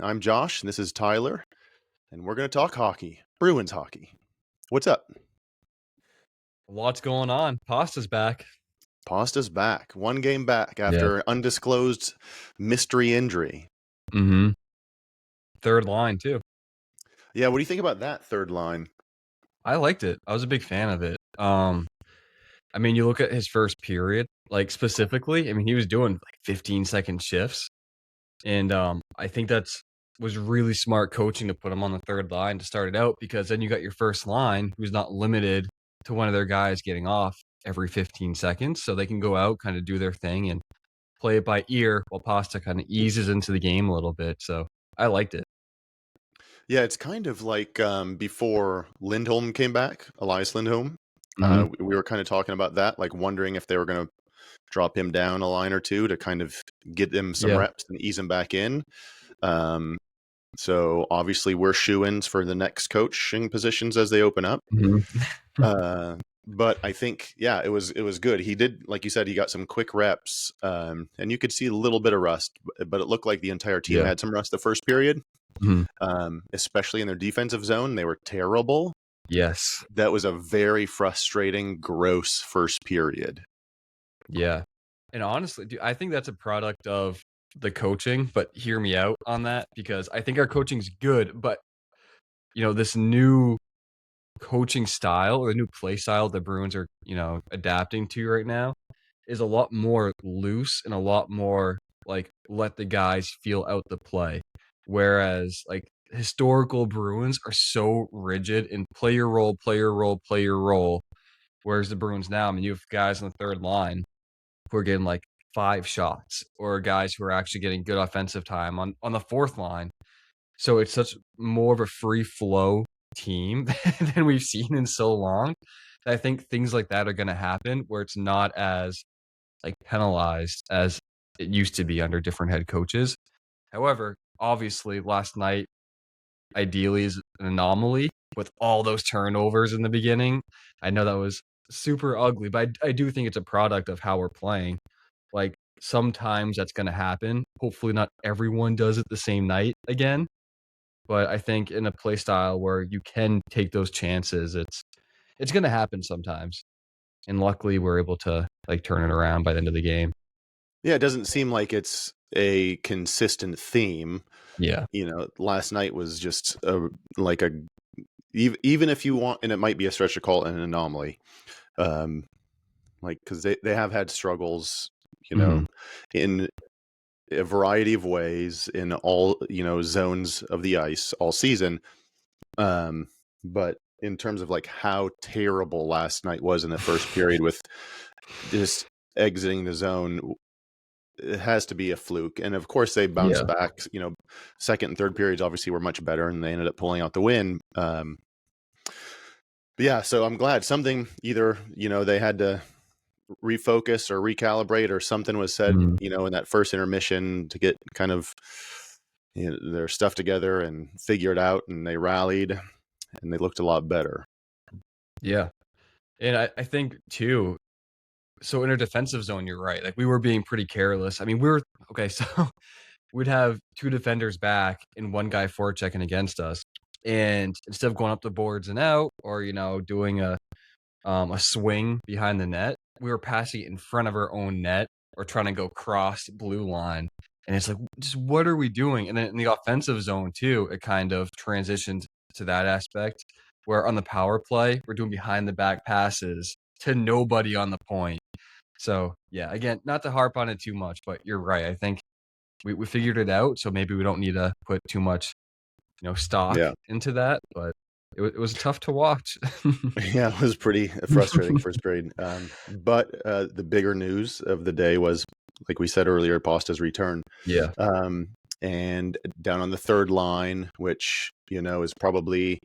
I'm Josh, and this is Tyler, and we're going to talk hockey, Bruins hockey. What's up? Lots going on. Pasta's back. Pasta's back, one game back Yeah. after undisclosed mystery injury. Mm-hmm. Third line too. Yeah, what do you think about that third line? I liked it. I was a big fan of it. I mean, you look at his first period, like specifically, I mean, he was doing like 15-second shifts. And I think that's was really smart coaching to put him on the third line to start it out because then you got your first line who's not limited to one of their guys getting off every 15 seconds. So they can go out, kind of do their thing and play it by ear while Pasta kind of eases into the game a little bit. So I liked it. Yeah, it's kind of like before Lindholm came back, Elias Lindholm. Mhm. We were kind of talking about that, like wondering if they were going to drop him down a line or two to kind of get him some Yeah. reps and ease him back in. Um, so obviously we're shoo-ins for the next coaching positions as they open up. Mhm. Uh, but I think, yeah, it was good. He did, like you said, he got some quick reps, and you could see a little bit of rust, but it looked like the entire team Yeah. had some rust the first period, Mhm. especially in their defensive zone. They were terrible. Yes. That was a very frustrating, gross first period. Yeah. And honestly, dude, I think that's a product of the coaching, but hear me out on that because I think our coaching's good, but this new coaching style or the new play style the Bruins are, adapting to right now is a lot more loose and a lot more like let the guys feel out the play. Whereas like historical Bruins are so rigid in player role, player role, player role. Whereas the Bruins now, I mean, you have guys on the third line who are getting like 5 shots, or guys who are actually getting good offensive time on the fourth line. So it's such more of a free flow team than we've seen in so long. I think things like that are going to happen where it's not as like penalized as it used to be under different head coaches. However, obviously last night ideally is an anomaly with all those turnovers in the beginning. I know that was super ugly, but I do think it's a product of how we're playing. Like sometimes that's going to happen. Hopefully, not everyone does it the same night again. But I think in a play style where you can take those chances, it's going to happen sometimes. And luckily, we're able to like turn it around by the end of the game. Yeah, it doesn't seem like it's a consistent theme. Yeah. Last night was just like a even if you want, and it might be a stretch to call it an anomaly, um, like because they have had struggles, Hmm. in a variety of ways in all zones of the ice all season. But in terms of like how terrible last night was in the first period with just exiting the zone, it has to be a fluke. And of course they bounced Yeah. back. Second and third periods obviously were much better, and they ended up pulling out the win. But yeah, so I'm glad something either they had to refocus or recalibrate, or something was said Mhm. in that first intermission to get kind of their stuff together and figure it out, and they rallied and they looked a lot better. Yeah. And I think too, so in our defensive zone, you're right. Like we were being pretty careless. I mean, we were okay, so we'd have two defenders back and one guy forechecking against us. And instead of going up the boards and out or, doing a swing behind the net, we were passing it in front of our own net or trying to go cross blue line. And it's like, just what are we doing? And then in the offensive zone too, it kind of transitioned to that aspect where on the power play, we're doing behind the back passes to nobody on the point. So yeah, again, not to harp on it too much, but you're right. I think we figured it out, so maybe we don't need to put too much, stock Yeah. into that. But it was tough to watch. Yeah, it was pretty frustrating first period. But the bigger news of the day was, like we said earlier, Pasta's return. Yeah. Um, and down on the third line, which, is probably,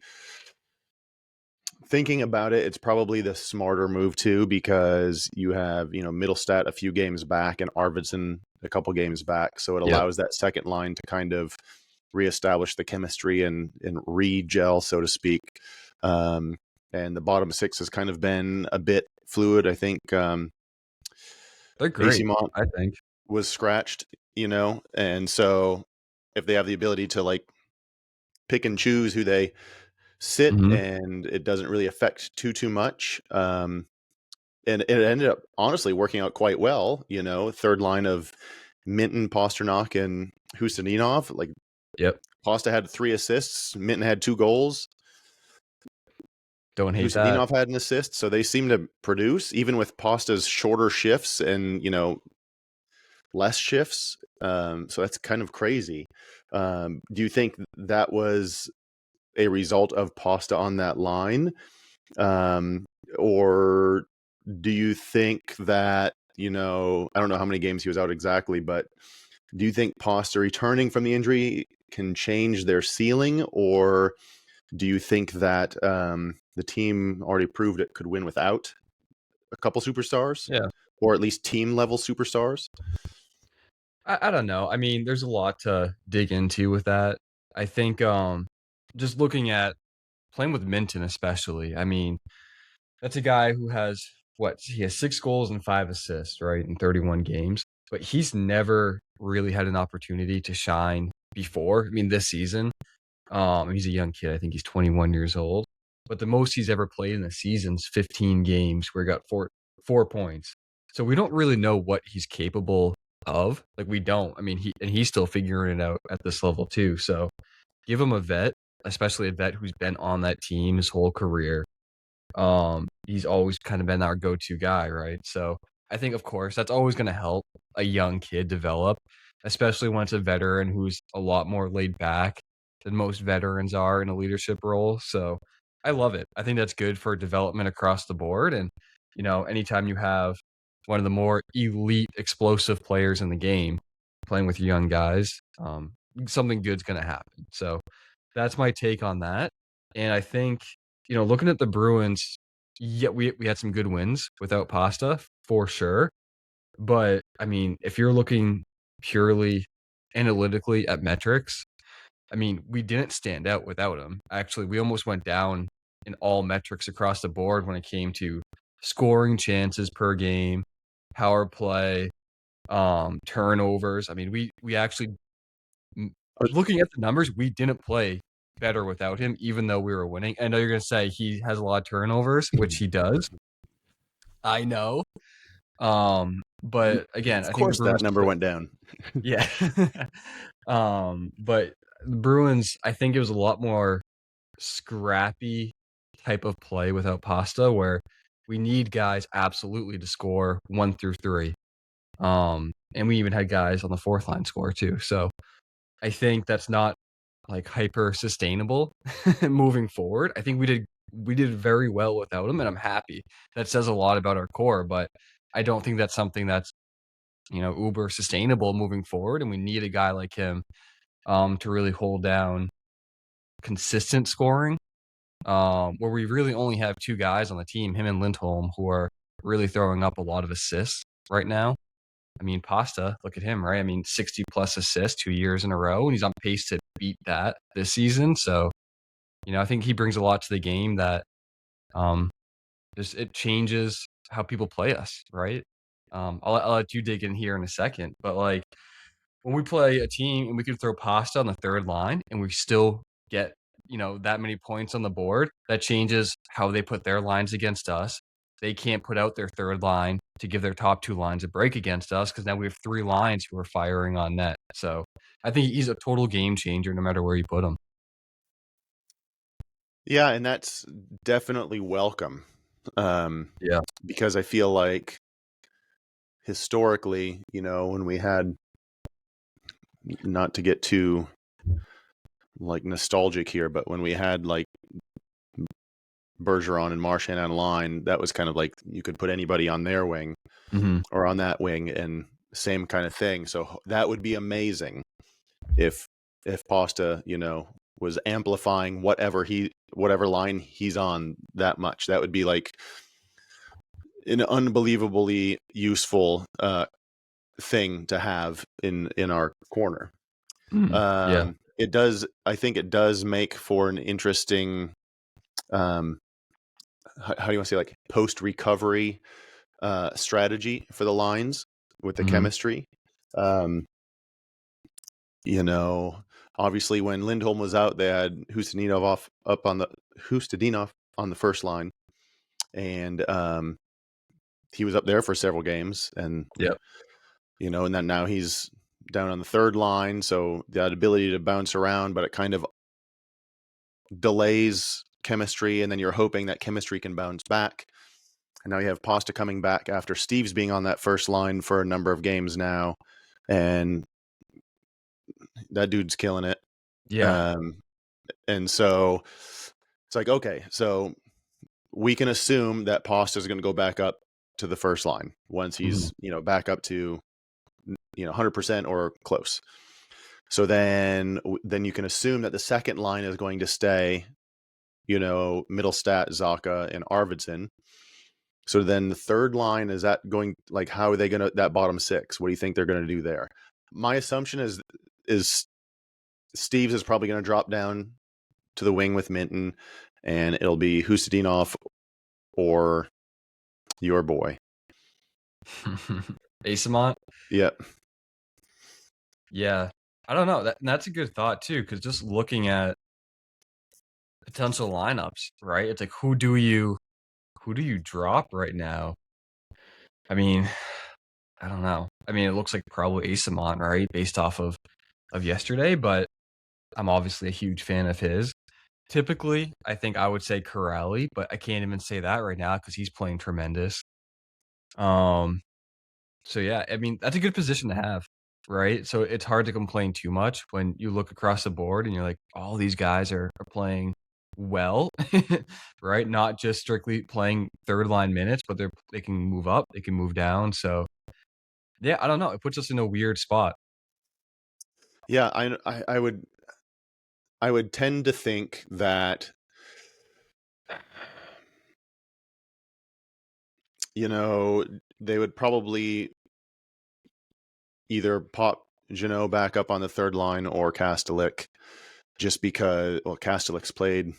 thinking about it, it's probably the smarter move too, because you have, Middlestat a few games back and Arvidsson a couple games back. So it Yep. allows that second line to kind of reestablish the chemistry and re-gel, so to speak. Um, and the bottom six has kind of been a bit fluid. I think They're great, Esimont I think. was scratched, and so if they have the ability to like pick and choose who they sit, Mhm. and it doesn't really affect too much. And it ended up honestly working out quite well. You know, third line of Minton, Pasternak, and Husaninov. Like Yep. Pasta had 3 assists, Minton had 2 goals, Don't hate that. Husaninov had an assist. So they seem to produce even with Pasta's shorter shifts and less shifts. So that's kind of crazy. Do you think that was a result of Pasta on that line? Um, or do you think that, I don't know how many games he was out exactly, but do you think Pasta returning from the injury can change their ceiling? Or do you think that the team already proved it could win without a couple superstars, Yeah. or at least team level superstars? I don't know. I mean, there's a lot to dig into with that. I think, just looking at playing with Minton especially, I mean, that's a guy who has he has 6 goals and 5 assists, right, in 31 games, but he's never really had an opportunity to shine before. I mean, this season, he's a young kid. I think he's 21 years old, but the most he's ever played in a season's 15 games where he got 4 points. So we don't really know what he's capable of. Like, we don't. I mean, he's still figuring it out at this level too. So give him a vet, especially a vet who's been on that team his whole career. He's always kind of been our go-to guy, right? So I think, of course, that's always going to help a young kid develop, especially when it's a veteran who's a lot more laid back than most veterans are in a leadership role. So I love it. I think that's good for development across the board. And, anytime you have one of the more elite, explosive players in the game playing with young guys, something good's going to happen. So that's my take on that. And I think, looking at the Bruins, yeah, we had some good wins without Pasta for sure. But I mean, if you're looking purely analytically at metrics, I mean, we didn't stand out without him. Actually, we almost went down in all metrics across the board when it came to scoring chances per game, power play, turnovers. I mean, we actually M looking at the numbers, we didn't play better without him, even though we were winning. I know you're gonna say he has a lot of turnovers, which he does. I know. But again, Of I think the course, that Bruins number put went down. yeah. But the Bruins, I think it was a lot more scrappy type of play without Pasta, where we need guys absolutely to score 1 through 3. And we even had guys on the 4th line score too. So I think that's not like hyper sustainable moving forward. I think we did very well without him, and I'm happy. That says a lot about our core, but I don't think that's something that's uber sustainable moving forward. And we need a guy like him to really hold down consistent scoring. Where we really only have 2 guys on the team, him and Lindholm, who are really throwing up a lot of assists right now. I mean, Pasta, look at him, right? I mean, 60 plus assists 2 years in a row, and he's on pace to beat that this season. So, I think he brings a lot to the game that um just it changes how people play us, right? I'll let you dig in here in a second, but like when we play a team and we can throw Pasta on the 3rd line and we still get, that many points on the board, that changes how they put their lines against us. They can't put out their 3rd line to give their top 2 lines a break against us because now we have 3 lines who are firing on net. So I think he's a total game changer no matter where you put him. Yeah, and that's definitely welcome. Um, Yeah. because I feel like historically, when we had, not to get too like nostalgic here, but when we had like Bergeron and Marchand on line, that was kind of like you could put anybody on their wing Mhm. or on that wing, and same kind of thing. So that would be amazing if Pasta, was amplifying whatever line he's on that much. That would be like an unbelievably useful thing to have in our corner. Mhm. Yeah. It does. I think it does make for an interesting. Um, how do you want to say, like, post recovery strategy for the lines with the Mhm. chemistry. Um, You know, obviously when Lindholm was out, they had Hustadinov on the first line, and he was up there for several games, and Yep. and then now he's down on the third line, so that ability to bounce around, but it kind of delays chemistry, and then you're hoping that chemistry can bounce back. And now you have Pasta coming back after Steve's being on that first line for a number of games now, and that dude's killing it. Yeah. Um, and so it's like, okay, so we can assume that Pasta is going to go back up to the first line once Mhm. he's back up to 100% or close. So then you can assume that the second line is going to stay, Middlestat, Zaka, and Arvidsson. So then the third line, is that going, like, how are they going to, that bottom six? What do you think they're going to do there? My assumption is Steves is probably going to drop down to the wing with Minton, and it'll be Hustadinov or your boy. Asamont? Yep. Yeah. I don't know. That's a good thought too, because just looking at potential lineups, right? It's like who do you drop right now? I mean, I don't know. I mean, it looks like probably Asamont, right? Based off of yesterday, but I'm obviously a huge fan of his. Typically, I think I would say Corrali, but I can't even say that right now because he's playing tremendous. Um, so yeah, I mean, that's a good position to have, right? So it's hard to complain too much when you look across the board and you're like, all these guys are playing well, right? Not just strictly playing third line minutes, but they can move up, they can move down. So yeah, I don't know. It puts us in a weird spot. Yeah, I would tend to think that they would probably either pop Jeannot back up on the third line or Kastelik, just because, well, Kastelik's played,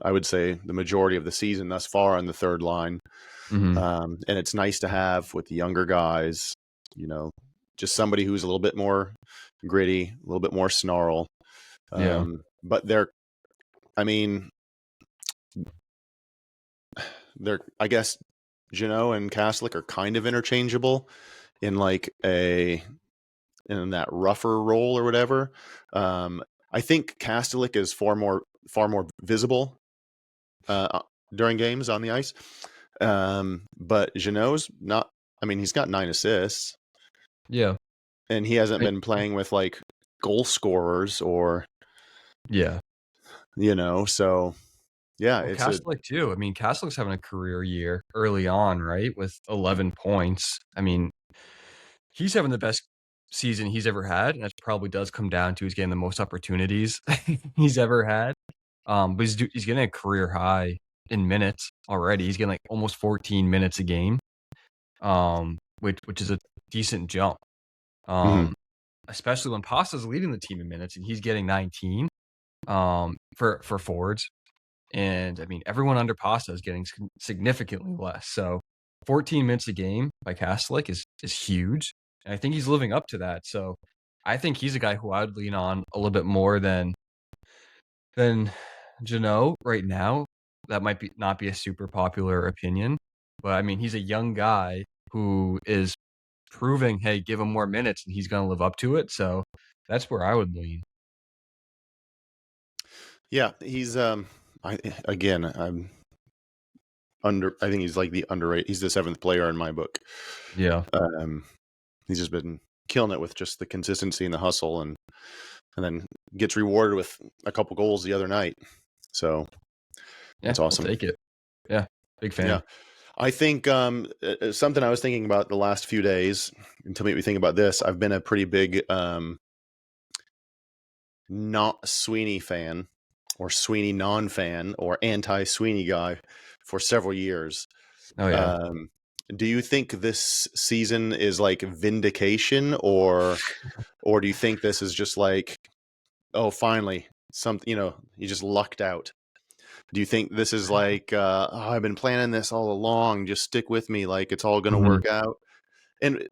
I would say the majority of the season thus far on the third line. Hmm. And it's nice to have with the younger guys, you know, just somebody who's a little bit more gritty, a little bit more snarl. Yeah. But I mean, I guess Jeannot and Kastelik are kind of interchangeable in in that rougher role or whatever. Um, I think Kastelik is far more visible uh, during games on the ice. But Jeannot's not. I mean, he's got 9 assists, Yeah. and he hasn't I- been playing with like goal scorers or Yeah. So yeah, Well, it's a Catholic too. I mean, Catholic's having a career year early on, right? With 11 points. I mean, he's having the best season he's ever had, and that probably does come down to he's getting the most opportunities he's ever had. But he's getting a career high in minutes already. He's getting like almost 14 minutes a game, which is a decent jump. mhm. Um, especially when Pasta's leading the team in minutes and he's getting 19. For forwards. And I mean, everyone under Pasta is getting significantly less. So 14 minutes a game by Kastelic is huge. And I think he's living up to that. So I think he's a guy who I'd lean on a little bit more than Jano right now. That might be not be a super popular opinion. But I mean, he's a young guy who is proving, hey, give him more minutes and he's gonna live up to it. So that's where I would lean. Yeah, he's I again, I think he's like the underrated. He's the seventh player in my book. Yeah. Um, he's just been killing it with just the consistency and the hustle, and then gets rewarded with a couple goals the other night. So Yeah, it's we'll awesome. take it. Yeah. Big fan. Yeah. I think something I was thinking about the last few days, and to make me think about this, I've been a pretty big not Sweeney fan, or Sweeney non-fan, or anti-Sweeney guy for several years. Oh yeah. Um, do you think this season is like vindication, or do you think this is just like, oh, finally, something, you just lucked out? Do you think this is like, oh, I've been planning this all along, just stick with me, like it's all going to Mhm. work out? And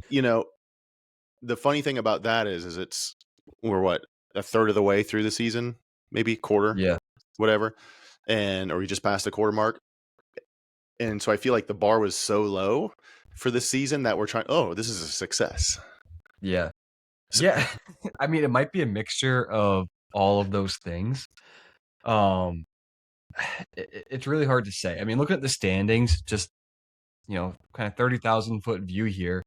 the funny thing about that is it's we're what, a third of the way through the season, maybe quarter, Yeah. whatever, and or we just passed the quarter mark. And so I feel like the bar was so low for the season that we're trying, oh, this is a success. Yeah. So, Yeah. I mean, it might be a mixture of all of those things. Um, it's really hard to say. I mean, looking at the standings, just, kind of 30,000-foot view here.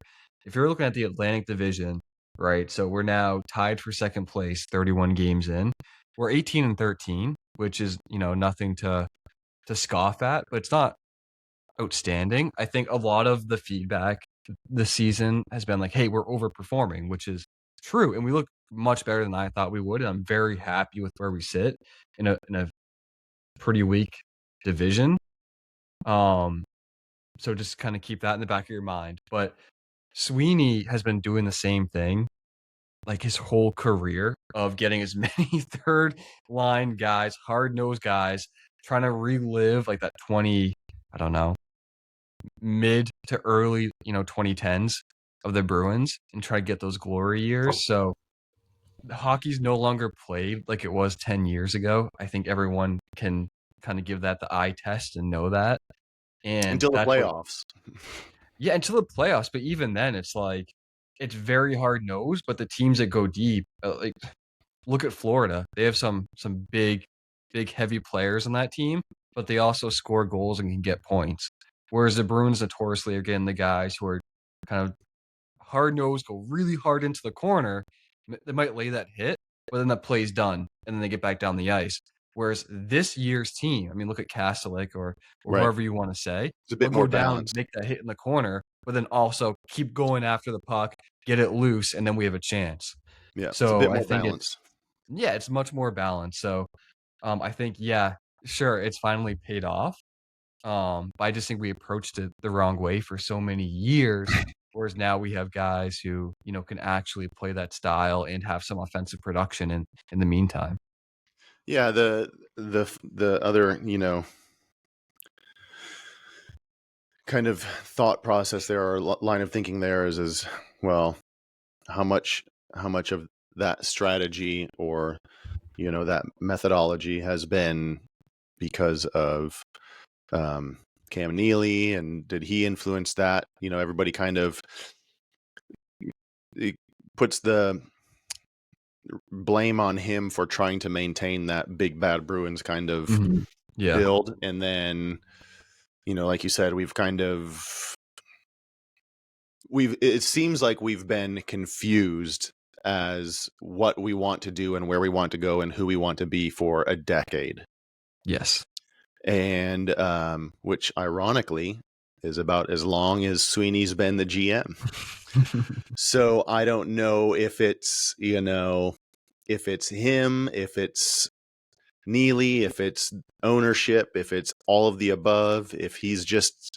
If you're looking at the Atlantic Division, right? So we're now tied for second place, 31 games in. We're 18 and 13, which is, nothing to scoff at, but it's not outstanding. I think a lot of the feedback this season has been like, hey, we're overperforming, which is true. And we look much better than I thought we would. And I'm very happy with where we sit in a pretty weak division. Um, so just kind of keep that in the back of your mind. But Sweeney has been doing the same thing like his whole career of getting as many third line guys, hard nosed guys, trying to relive like that 20, I don't know, mid to early, 2010s of the Bruins and try to get those glory years. So hockey's no longer played like it was 10 years ago. I think everyone can kind of give that the eye test and know that. And until the that's what, playoffs. yeah, until the playoffs. But even then, it's like, it's very hard nosed, but the teams that go deep, like look at Florida. They have some big heavy players on that team, but they also score goals and can get points. Whereas the Bruins notoriously are getting the guys who are kind of hard nosed, go really hard into the corner. They might lay that hit, but then that play's done, and then they get back down the ice. Whereas this year's team, I mean, look at Kastelik or Right. whoever you want to say, It's a they'll bit go more down, balanced. make that hit in the corner, but then also keep going after the puck, get it loose, and then we have a chance. Yeah, it's a So bit I more think it's balanced. yeah, it's much more balanced. So I think yeah, sure, it's finally paid off. But I just think we approached it the wrong way for so many years. Whereas now we have guys who, can actually play that style and have some offensive production in the meantime. Yeah, the other, kind of thought process there, or line of thinking there is well, how much of that strategy, or that methodology has been because of um, Cam Neely, and did he influence that? Everybody kind of it puts the blame on him for trying to maintain that big bad Bruins kind of Mhm. Yeah. build, and then like you said, it seems like we've been confused as what we want to do and where we want to go and who we want to be for a decade. Yes. And which ironically is about as long as Sweeney's been the GM. So I don't know if it's, if it's him, if it's Neely, if it's ownership, if it's all of the above, if he's just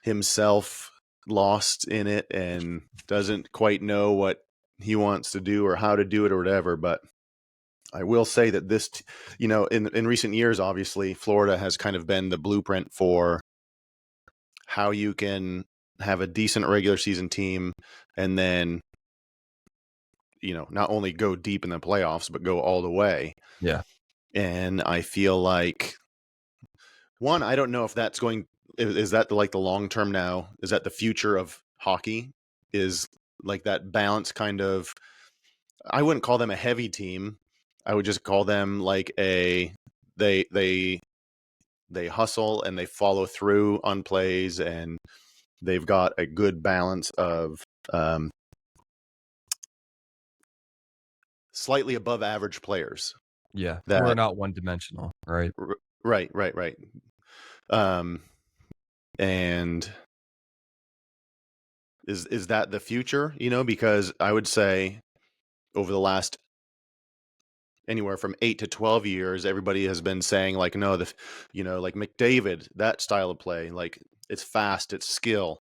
himself lost in it and doesn't quite know what he wants to do or how to do it or whatever. But I will say that this, in recent years, obviously, Florida has kind of been the blueprint for how you can have a decent regular season team and then, not only go deep in the playoffs, but go all the way. Yeah. And I feel like, one, I don't know if that's going, is that like the long term now? Is that the future of hockey? Is like that balance kind of, I wouldn't call them a heavy team. I would just call them like they they they hustle and they follow through on plays, and they've got a good balance of um, slightly above average players. Yeah. Who are That not one dimensional, right? right. Um, and is that the future? Because I would say over the last anywhere from 8 to 12 years, everybody has been saying like, no, like McDavid, that style of play, like it's fast, it's skill,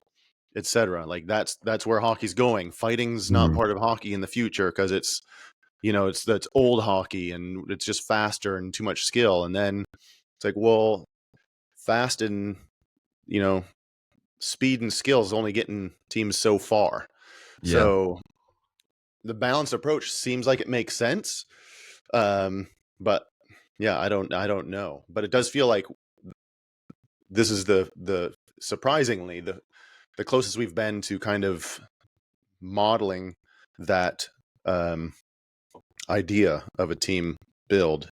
etc. Like that's where hockey's going. Fighting's not Mhm. part of hockey in the future because it's that's old hockey and it's just faster and too much skill. And then it's like, well, fast and you know speed and skill is only getting teams so far. Yeah. So the balanced approach seems like it makes sense. But yeah, I don't know. But it does feel like this is the surprisingly the closest we've been to kind of modeling that um, idea of a team build.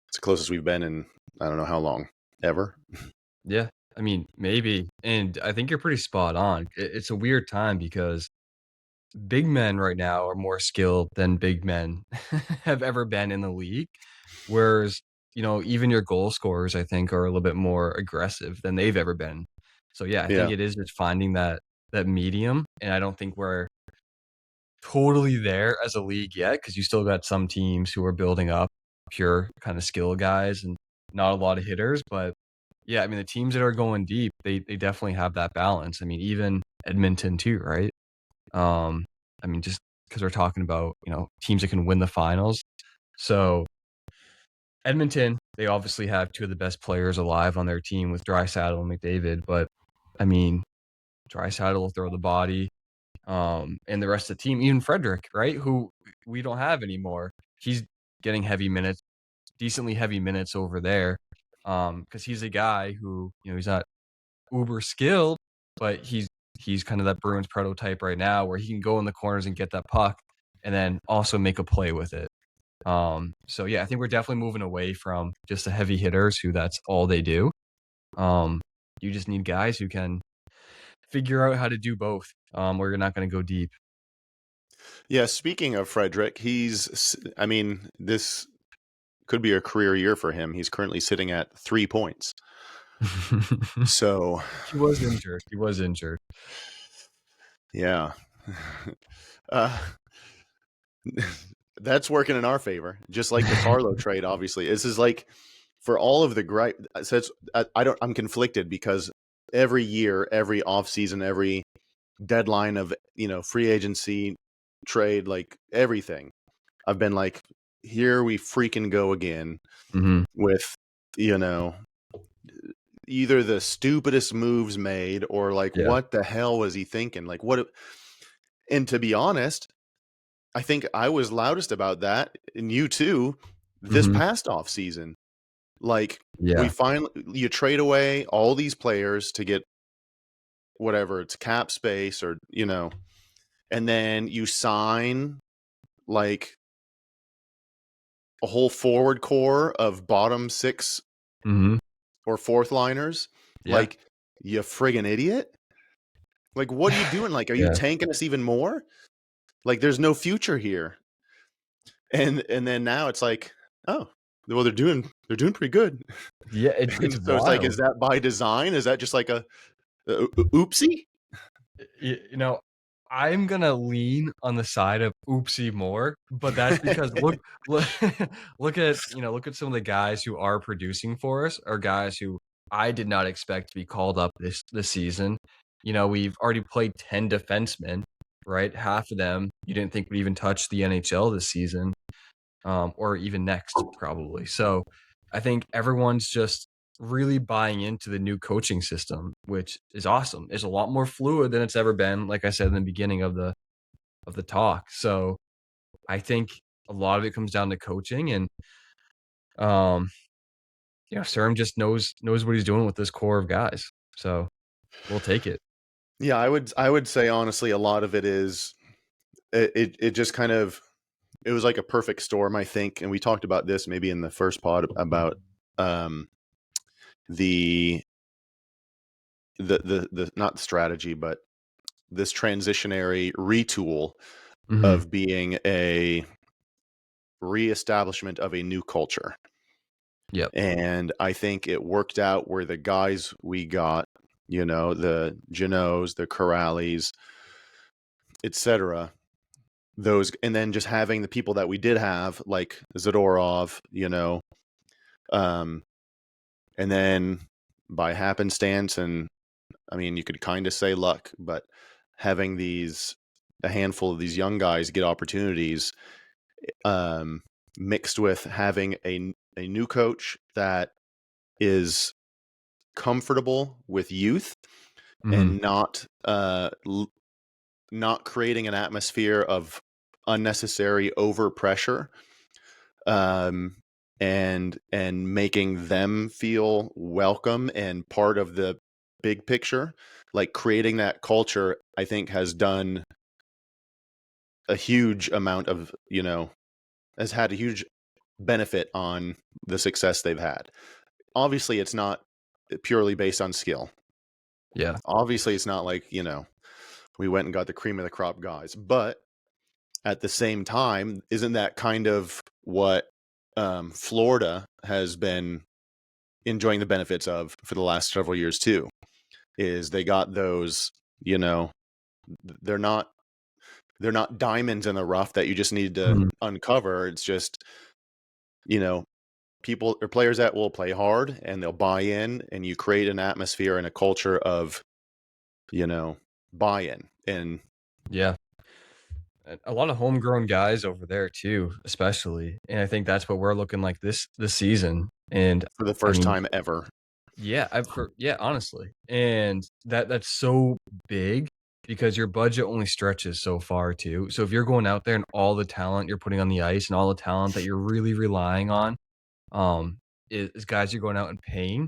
It's the closest we've been in I don't know how long ever. Yeah, I mean, maybe, and I think you're pretty spot on. It's a weird time because big men right now are more skilled than big men have ever been in the league, whereas, even your goal scorers, I think, are a little bit more aggressive than they've ever been. So, yeah, I think Yeah, it is just finding that medium, and I don't think we're totally there as a league yet because you still got some teams who are building up pure kind of skill guys and not a lot of hitters. But yeah, I mean, the teams that are going deep, they definitely have that balance. I mean, even Edmonton too, right? Um, I mean, just because we're talking about, teams that can win the finals. So Edmonton, they obviously have two of the best players alive on their team with Draisaitl and McDavid. But I mean, Draisaitl will throw the body. And the rest of the team, even Frederick, right, who we don't have anymore. He's getting heavy minutes, decently heavy minutes over there, because he's a guy who, he's not uber skilled, but he's kind of that Bruins prototype right now, where he can go in the corners and get that puck, and then also make a play with it. So yeah, I think we're definitely moving away from just the heavy hitters who that's all they do. Um, you just need guys who can figure out how to do both, where you're not going to go deep. yeah. Speaking of Frederick, I mean, this could be a career year for him. He's currently sitting at 3 points. So, He was injured. He was injured. yeah. uh, that's working in our favor, just like the Carlo trade. Obviously, this is like for all of the gripe. So I don't. I'm conflicted because every year, every offseason, every deadline of free agency, trade, like everything, I've been like, here we freaking go again Mhm. with you know either the stupidest moves made or like Yeah. what the hell was he thinking? Like what? And to be honest, I think I was loudest about that, and you too, this Mhm. past off season. Like we Yeah. finally you trade away all these players to get whatever it's cap space or and then you sign like a whole forward core of bottom six Mhm. or fourth liners. Yeah. Like you friggin' idiot. Like what are you doing? Like are you Yeah. tanking us even more? Like there's no future here. And then now it's like, oh, well they're doing pretty good. Yeah, it's And so it's like, is wild. that by design? Is that just like a oopsie? You know, I'm gonna lean on the side of oopsie more, but that's because look look at some of the guys who are producing for us are guys who I did not expect to be called up this season. We've already played 10 defensemen, right? Half of them you didn't think would even touch the NHL this season. Or even next, probably. So I think everyone's just really buying into the new coaching system, which is awesome. It's a lot more fluid than it's ever been, like I said in the beginning of the talk. So I think a lot of it comes down to coaching and um Serm just knows what he's doing with this core of guys. So we'll take it. Yeah, I would say honestly, a lot of it is it just kind of it was like a perfect storm, I think, and we talked about this maybe in the first pod about um the the not strategy, but this transitionary retool Hmm. of being a reestablishment of a new culture. Yep. And I think it worked out where the guys we got, the Janos, the Corrales, etc. Those, and then just having the people that we did have, like Zadorov, um, and then by happenstance, and I mean, you could kind of say luck, but having a handful of these young guys get opportunities, um, mixed with having a new coach that is comfortable with youth Hmm. and not creating an atmosphere of unnecessary overpressure, um, and making them feel welcome and part of the big picture. Like creating that culture, I think has done a huge amount of, has had a huge benefit on the success they've had. Obviously, it's not purely based on skill. Yeah. Obviously, it's not like, we went and got the cream of the crop guys. But at the same time, isn't that kind of what Florida has been enjoying the benefits of for the last several years too? Is they got those, you know, they're not they're not diamonds in the rough that you just need to Mhm. uncover. It's just, you know, people or players that will play hard and they'll buy in, and you create an atmosphere and a culture of, you know, buy-in. And Yeah. And a lot of homegrown guys over there too, especially, and I think that's what we're looking like this season, and, for the I first mean, time ever. honestly, and that's so big because your budget only stretches so far too, so if you're going out there and all the talent you're putting on the ice and all the talent that you're really relying on, um, is guys you're going out and paying,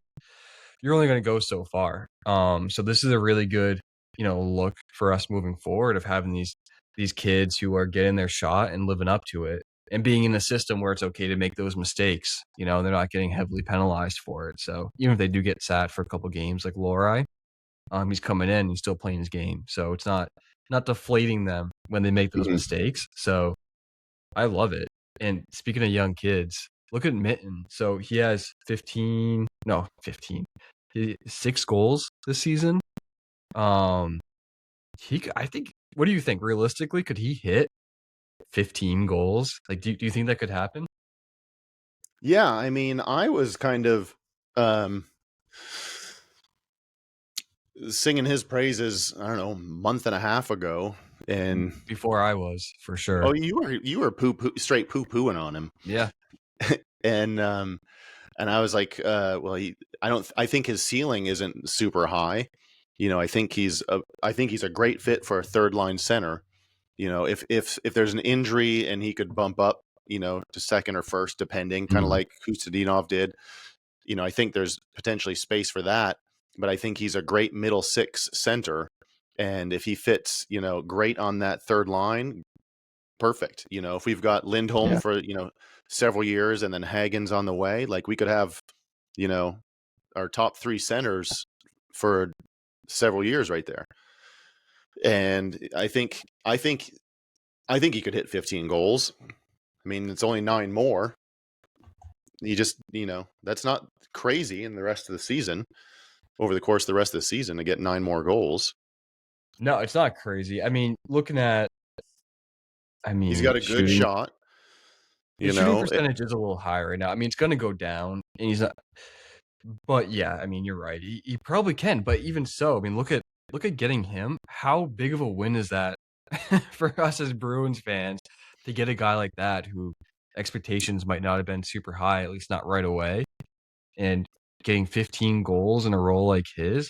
you're only gonna go so far. So this is a really good, look for us moving forward of having these kids who are getting their shot and living up to it and being in a system where it's okay to make those mistakes. They're not getting heavily penalized for it. So even if they do get sat for a couple games like Lorai, he's coming in, he's still playing his game. So it's not deflating them when they make those Mhm. mistakes. So I love it. And speaking of young kids, look at Mitten. So he has 15, no, 15. 6 goals this season. Um, I think, what do you think? Realistically, could he hit 15 goals? Like, do you think that could happen? Yeah, I mean, I was kind of um singing his praises, I don't know, month and a half ago. And Before I was, for sure. oh, you were straight poo pooing on him. Yeah. and and I was like, well, I think his ceiling isn't super high. I think he's a great fit for a third line center. If there's an injury and he could bump up, to second or first, depending, kind of Mhm. like Kustadinov did. I think there's potentially space for that. But I think he's a great middle six center, and if he fits, great on that third line, perfect. If we've got Lindholm Yeah. for several years, and then Hagen's on the way, like we could have, you know, our top three centers for several years right there. And I think he could hit 15 goals. I mean, it's only 9 more. You just, that's not crazy in the rest of the season, over the course of the rest of the season, to get 9 more goals. No, it's not crazy. I mean, looking at, He's got a good shooting, shot, his you shooting know. It, percentage is a little higher right now. I mean, it's gonna go down, and he's not, but yeah, I mean, you're right. He probably can, but even so, I mean, look at getting him. How big of a win is that for us as Bruins fans to get a guy like that who expectations might not have been super high, at least not right away, and getting 15 goals in a role like his,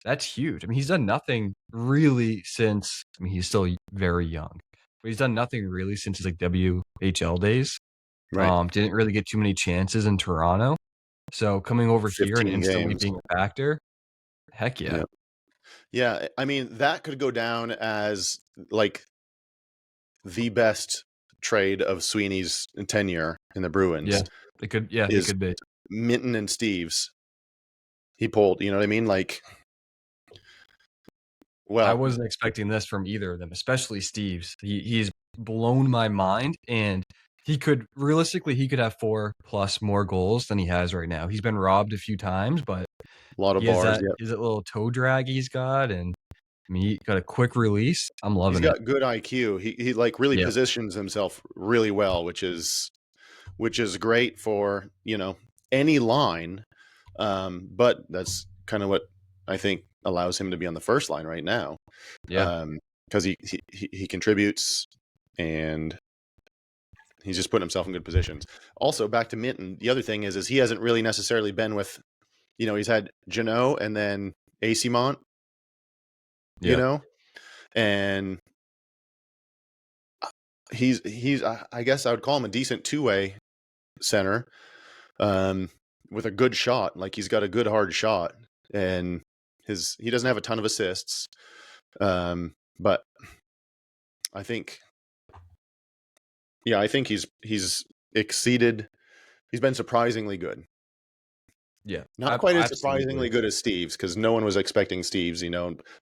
that's huge. I mean, he's done nothing really since, I mean, he's still very young, but he's done nothing really since his like WHL days. right. Didn't really get too many chances in Toronto. So coming over here and 15 instantly games. being a factor, heck yeah. Yeah. Yeah, I mean, that could go down as like the best trade of Sweeney's tenure in the Yeah. Bruins It is could be. Minton and Steves. He pulled, you know what I mean? Like, I well, wasn't expecting this from either of them, especially Steve's. He's blown my mind, and he could have 4 plus more goals than he has right now. He's been robbed a few times, but a lot of he has bars. that Yep. is that little toe drag he's got, and I mean, he got a quick release. I'm He's loving it. got good IQ. He like really Yeah. positions himself really well, which is great for, any line. But that's kind of what I think allows him to be on the first line right now. Yeah. Because he contributes, and he's just putting himself in good positions. Also, back to Minton, the other thing is he hasn't really necessarily been with, he's had Janot and then Acimont, you Yeah. know, and he's I guess I would call him a decent two-way center, um, with a good shot. Like he's got a good hard shot, and he doesn't have a ton of assists, but I think I think he's exceeded. He's been surprisingly good. Yeah, Not quite as absolutely. surprisingly good as Steve's because no one was expecting Steve's,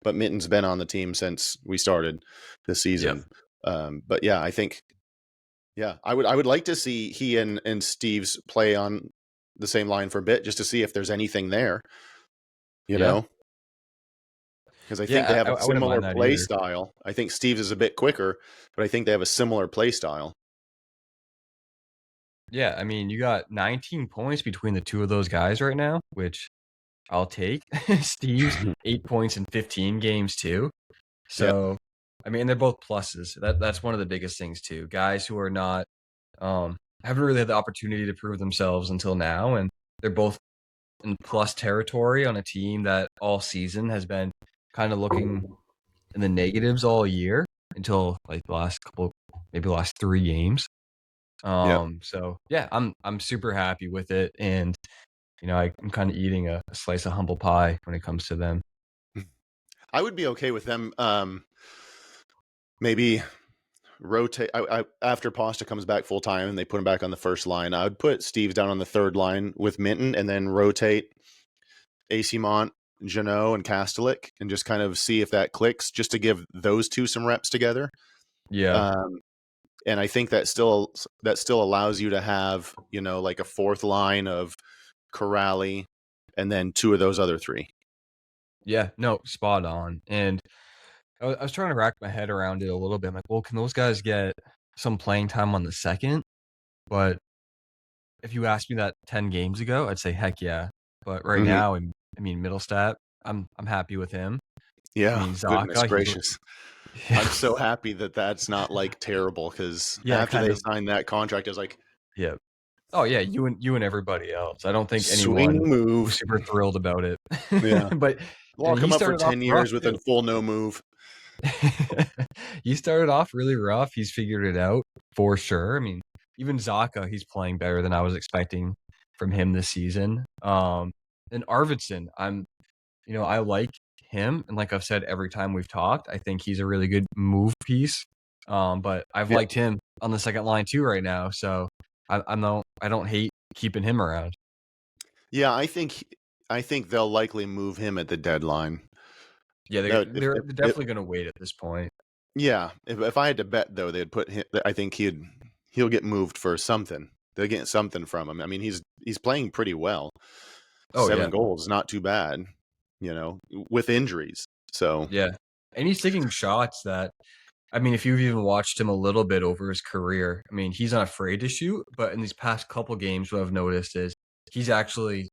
but Mitten's been on the team since we started this Yep. season. But yeah, I think I would like to see he and Steve's play on the same line for a bit just to see if there's anything there, you Yeah. know, because I think they Yeah, have a I wouldn't similar mind that play either. style. I think Steve's is a bit quicker, but I think they have a similar play style. Yeah, I mean, you got 19 points between the two of those guys right now, which I'll take. Steve's 8 points in 15 games too. Yep. So, I mean, they're both pluses. That's one of the biggest things too. Guys who are not haven't really had the opportunity to prove themselves until now, and they're both in plus territory on a team that all season has been kind of looking in the negatives all year until like the last couple, maybe the last 3 games. Yep. So yeah, I'm super happy with it, and I'm kind of eating a slice of humble pie when it comes to them. I would be okay with them. Maybe rotate after Pasta comes back full time and they put him back on the first line. I would put Steve's down on the third line with Minton and then rotate Acimont, Janot, and Kastelik and just kind of see if that clicks, just to give those two some reps together. Yeah, Um, and I think that still allows you to have like a fourth line of Corrali and then two of those other three. yeah, no, spot on. And I was trying to rack my head around it a little bit. I'm like, well, can those guys get some playing time on the second? But if you asked me that 10 games ago, I'd say heck yeah. But right Mm-hmm. now, I mean, Middlestat, I'm happy with him. I Yeah, mean, goodness Zaka, gracious. yeah, I'm so happy that that's not like terrible because yeah, after kind they of, signed that contract, I was like, yeah. Oh yeah, you and everybody else. I don't think swing anyone was move. super thrilled about it. Yeah. But I Lock mean, him he up for started off 10 rough years with a too. full no move. He started off really rough. He's figured it out for sure. I mean, even Zaka, he's playing better than I was expecting from him this season. And Arvidsson, I like him, and like I've said every time we've talked, I think he's a really good move piece. But I've Yeah. liked him on the second line too right now, so I don't hate keeping him around. Yeah, I think they'll likely move him at the deadline. Yeah, they're That they're definitely gonna wait at this point. yeah, if I had to bet though, they'd put him. I think he'll get moved for something. They'll get something from him. I mean, he's playing pretty well. Oh 7 yeah, goals, not too bad, with injuries. So, yeah, and he's taking shots that I mean, if you've even watched him a little bit over his career, I mean, he's not afraid to shoot, but in these past couple games, what I've noticed is he's actually,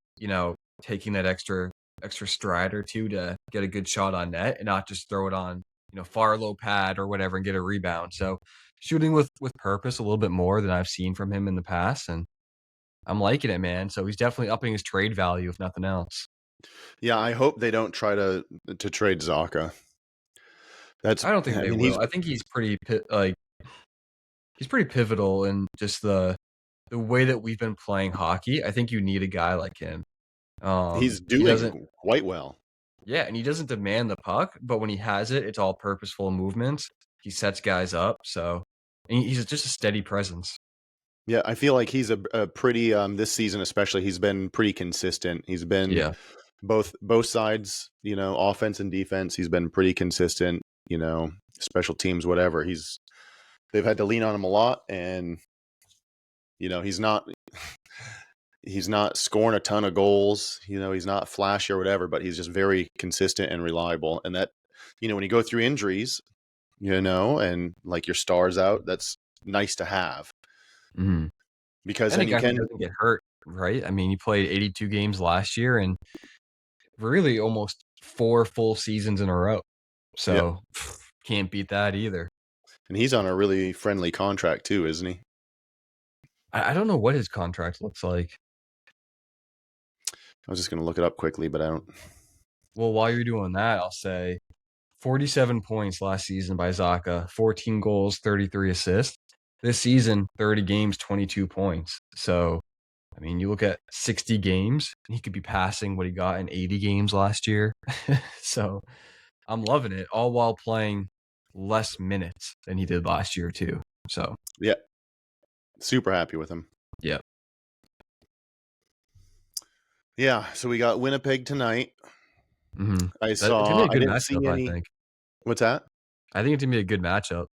taking that extra stride or two to get a good shot on net and not just throw it on, far low pad or whatever and get a rebound. So shooting with purpose a little bit more than I've seen from him in the past, and I'm liking it, man. So he's definitely upping his trade value, if nothing else. yeah, I hope they don't try to trade Zaka. I don't think I they mean, he's will. I think he's pretty pivotal in just the way that we've been playing hockey. I think you need a guy like him. he's He doesn't doing quite well. Yeah, and he doesn't demand the puck, but when he has it, it's all purposeful movements. He sets guys up, so and he's just a steady presence. Yeah, I feel like he's a pretty this season especially. He's been pretty consistent. He's been Yeah. both sides, offense and defense. He's been pretty consistent. Special teams, whatever. They've had to lean on him a lot, and he's not he's not scoring a ton of goals. He's not flashy or whatever, but he's just very consistent and reliable. And that, when you go through injuries, and like your stars out, that's nice to have Mhm. because And a then you guy who can. doesn't get hurt, right? I mean, he played 82 games last year and really almost 4 full seasons in a row. Yeah, So, can't beat that either. and he's on a really friendly contract too, isn't he? I don't know what his contract looks like. I was just gonna look it up quickly, but I don't. Well, while you're doing that, I'll say 47 points last season by Zaka, 14 goals, 33 assists. this season, 30 games, 22 points. So, I mean, you look at 60 games, he could be passing what he got in 80 games last year. So, I'm loving it, all while playing less minutes than he did last year too. So, Yeah, super happy with him. yeah. Yeah, so we got Winnipeg tonight. Mhm. I It's gonna be saw a I good didn't matchup, see I any. think. What's that? I think it's gonna be a good matchup.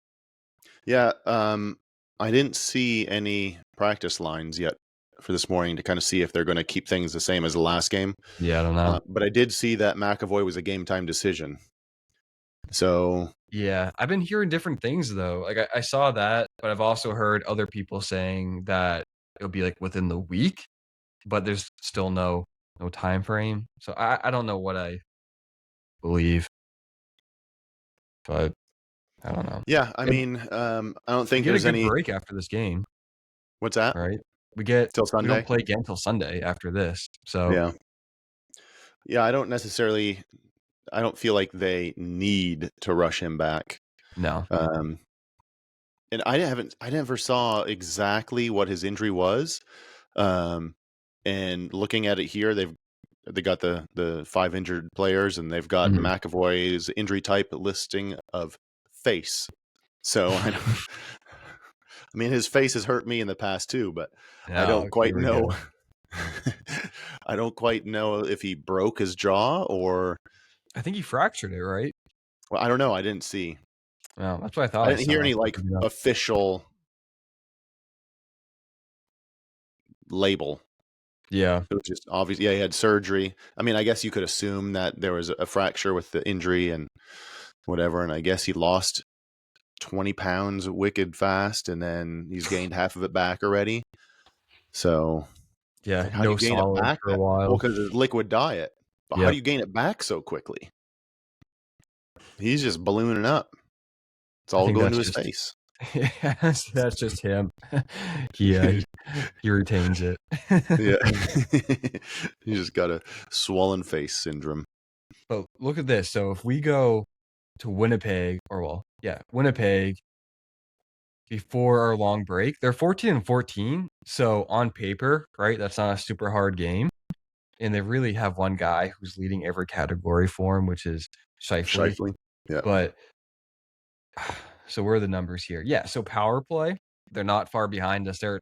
Yeah, I didn't see any practice lines yet for this morning to kind of see if they're going to keep things the same as the last game. Yeah, I don't know. But I did see that McAvoy was a game time decision. So Yeah, I've been hearing different things though. Like I saw that, but I've also heard other people saying that it'll be like within the week, but there's still no time frame. So I don't know what I believe, but I don't know. yeah, I And mean, I don't we think get a there's good any. break after this game, What's that? right? Till We don't Sunday? play again till Sunday after this. So Yeah, yeah. I don't necessarily. I don't feel like they need to rush him back. no. Um, and I haven't. I never saw exactly what his injury was. Um, and looking at it here, they got the five injured players, and they've got Mhm. McAvoy's injury type listing of face. So I don't. I mean, his face has hurt me in the past too, but I Oh, don't quite here we know. go. I don't quite know if he broke his jaw or. I think he fractured it, right? Well, I don't know. I didn't see. Well, that's what I I thought I didn't hear saw. any like official label. Yeah. It was just obvious. Yeah, he had surgery. I mean, I guess you could assume that there was a fracture with the injury and whatever. And I guess he lost 20 pounds wicked fast, and then he's gained half of it back already. So it's Yeah, like, how do no you gain it solids back? for a Well, while. because it's liquid diet. But how do Yep. you gain it back so quickly? He's just ballooning up. It's I all think going to that's his just face. that's just him. He retains it. Yeah. You just got a swollen face syndrome. But look at this. So if we go to Winnipeg, or well, yeah, Winnipeg before our long break, they're 14 and 14. So on paper, right, that's not a super hard game. And they really have one guy who's leading every category for him, which is Shifley. Shifley. Yeah. But so where are the numbers here? Yeah, so power play, they're not far behind us. They're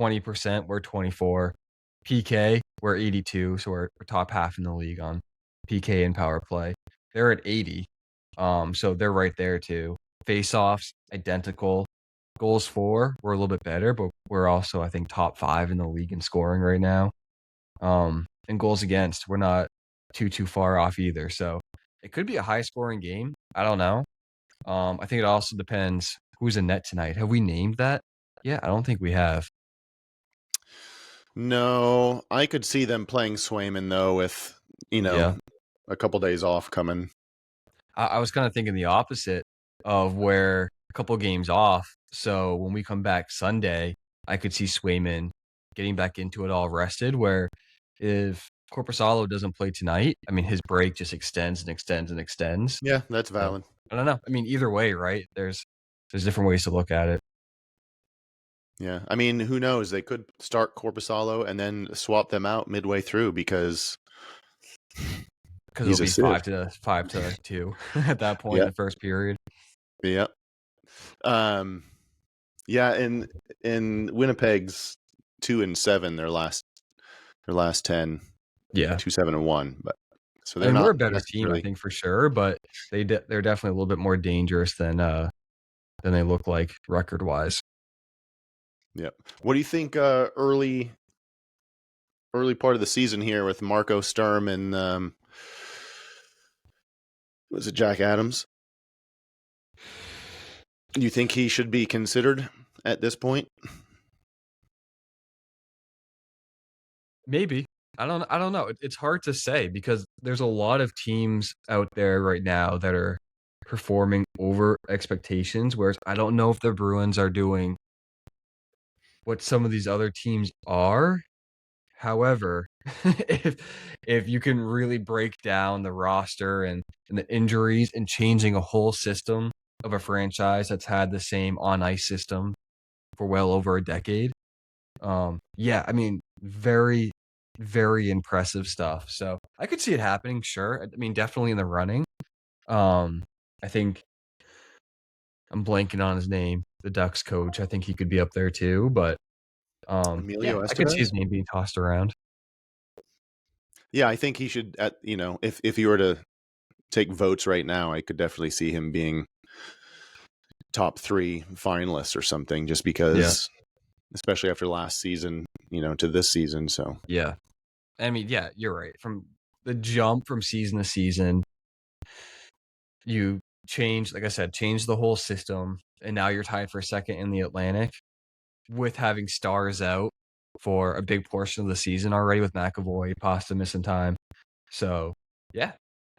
20%, we're 24. PK, we're 82, so we're top half in the league on PK and power play. They're at 80. So they're right there too. Face-offs, identical. Goals for, we're a little bit better, but we're also, I think, top 5 in the league in scoring right now. And goals against, we're not too far off either. So it could be a high scoring game. I don't know. I think it also depends who's in net tonight. Have we named that? Yeah, I don't think we have. No, I could see them playing Swayman though with, Yeah. a couple days off coming. I was kind of thinking the opposite of where a couple games off. So when we come back Sunday, I could see Swayman getting back into it all rested. Where if Corpusalo doesn't play tonight, I mean, his break just extends and extends and extends. Yeah, that's So valid. I don't know. I mean, either way, right? There's different ways to look at it Yeah. I mean, who knows? They could start Corpusalo and then swap them out midway through because because it'll he's a be sieve. 5-2 at that point in Yeah. the first period. Yeah. Um yeah, in Winnipeg's 2-7 their last 10, Yeah. 2-7-1, but so I they're mean, we're not a better team, I necessarily. think, for sure, but they're definitely a little bit more dangerous than they look like record-wise. Yeah. What do you think early part of the season here with Marco Sturm and was it Jack Adams? Do you think he should be considered at this point? Maybe. I don't know. It's hard to say because there's a lot of teams out there right now that are performing over expectations, whereas I don't know if the Bruins are doing what some of these other teams are. However, if you can really break down the roster and the injuries and changing a whole system of a franchise that's had the same on ice system for well over a decade. Yeah, I mean, very, very impressive stuff. So I could see it happening, sure. I mean, definitely in the running. I think I'm blanking on his name, the Ducks coach. I think he could be up there too, but yeah, Emilio I could see his Estevez? name being tossed around. Yeah, I think he should. If he were to take votes right now, I could definitely see him being top 3 finalists or something, just Yeah, because, especially after last season, to this season. So yeah. I mean, yeah, you're right. From the jump from season to season, you change, like I said, change the whole system, and now you're tied for second in the Atlantic with having stars out for a big portion of the season already with McAvoy, Pasta missing time. So, yeah,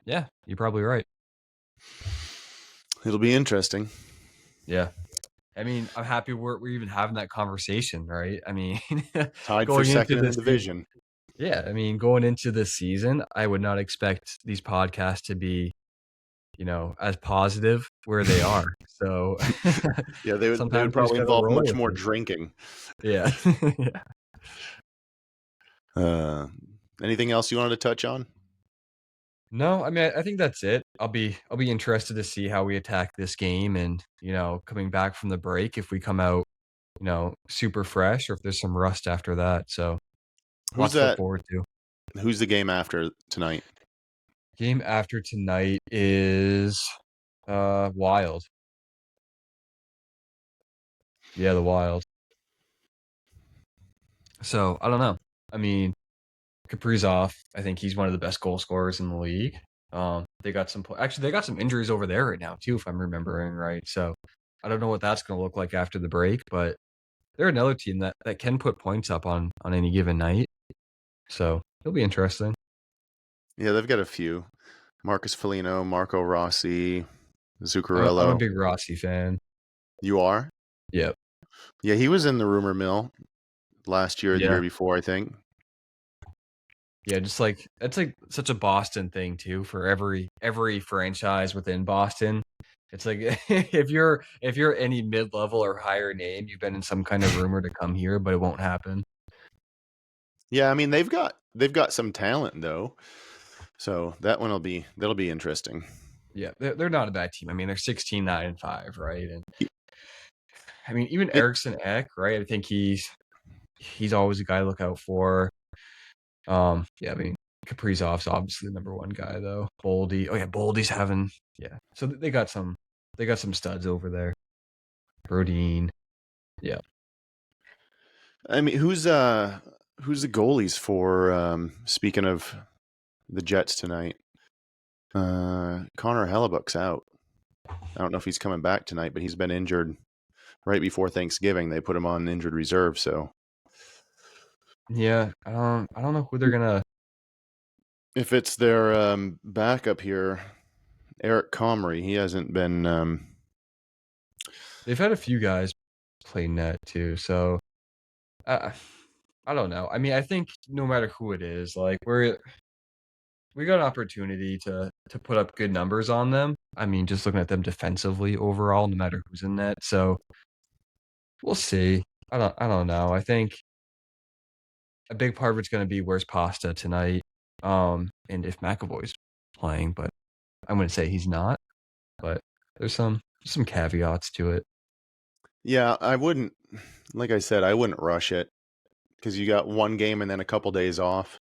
yeah, you're probably right. it'll be interesting. Yeah. I mean, I'm happy we're even having that conversation, right? I mean, Tied for going into second in this the season, division. yeah, I mean, going into this season, I would not expect these podcasts to be, as positive where they are. So Yeah, they would sometimes you just probably gotta involve roll much with more it. drinking. Yeah. Yeah. Uh, Anything else you wanted to touch on? No, I mean, I think that's it. I'll be interested to see how we attack this game and, coming back from the break if we come out, super fresh or if there's some rust after that. So, Who's lots to look that? forward to. Who's the game after tonight? Game after tonight is Wild. Yeah, the Wild. So, I don't know. I mean, Kaprizov, I think he's one of the best goal scorers in the league. They got actually they got some injuries over there right now too, if I'm remembering right. So, I don't know what that's going to look like after the break, but they're another team that can put points up on any given night. So, it'll be interesting. Yeah, they've got a few. Marcus Foligno, Marco Rossi, I'm a Zuccarello. big Rossi fan. You are? Yep. Yeah, he was in the rumor mill last year or the Yeah. year before, I think. Yeah, just like it's like such a Boston thing too for every franchise within Boston. It's like if you're any mid-level or higher name, you've been in some kind of rumor to come here, but it won't happen. Yeah, I mean they've got some talent though. So that'll be interesting. Yeah, they're not a bad team. I mean, they're 16-9-5, right? And I mean, even It, Eriksson Ek, right? I think he's always a guy to look out for. Yeah, I mean, Kaprizov's obviously the number one guy though. Boldy, oh yeah, Boldy's having yeah. So they got some studs over there. Brodeen, yeah. I mean, who's the goalies for speaking of the Jets tonight? Connor Hellebuck's out. I don't know if he's coming back tonight, but he's been injured right before Thanksgiving. They put him on injured reserve, so Yeah, I don't know who they're gonna. if it's their backup here, Eric Comrie, he hasn't been. They've had a few guys play net too, so I I don't know. I mean, I think no matter who it is, like we got an opportunity to put up good numbers on them. I mean, just looking at them defensively overall, no matter who's in net. So we'll see. I don't know. I think a big part of it's going to be where's Pasta tonight, and if McAvoy's playing, but I'm going to say he's not. But there's some caveats to it. Yeah, I wouldn't. Like I said, I wouldn't rush it because you got one game and then a couple days off.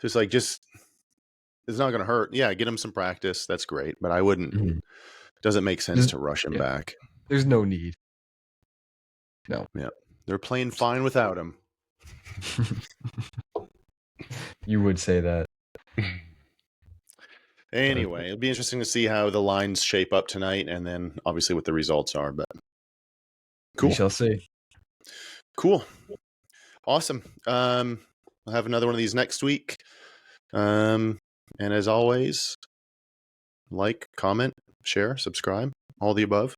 Just it's not going to hurt. Yeah, get him some practice. That's great, but I wouldn't. Mhm. Doesn't make sense There's, to rush him yeah, back. there's no need. No. Yeah, they're playing fine without him. You would say that. But Anyway, it'll be interesting to see how the lines shape up tonight, and then obviously what the results are. But we cool, shall see. cool, awesome. We'll have another one of these next week. And as always, like, comment, share, subscribe, all the above.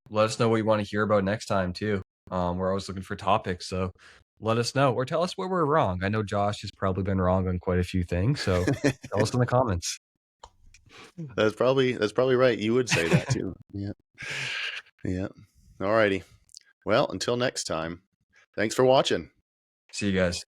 Let us know what you want to hear about next time too. We're always looking for topics, so let us know or tell us where we're wrong. I know Josh has probably been wrong on quite a few things, so tell us in the comments. That's probably right. You would say that too. Yeah, yeah. All righty. Well, until next time, thanks for watching. See you guys.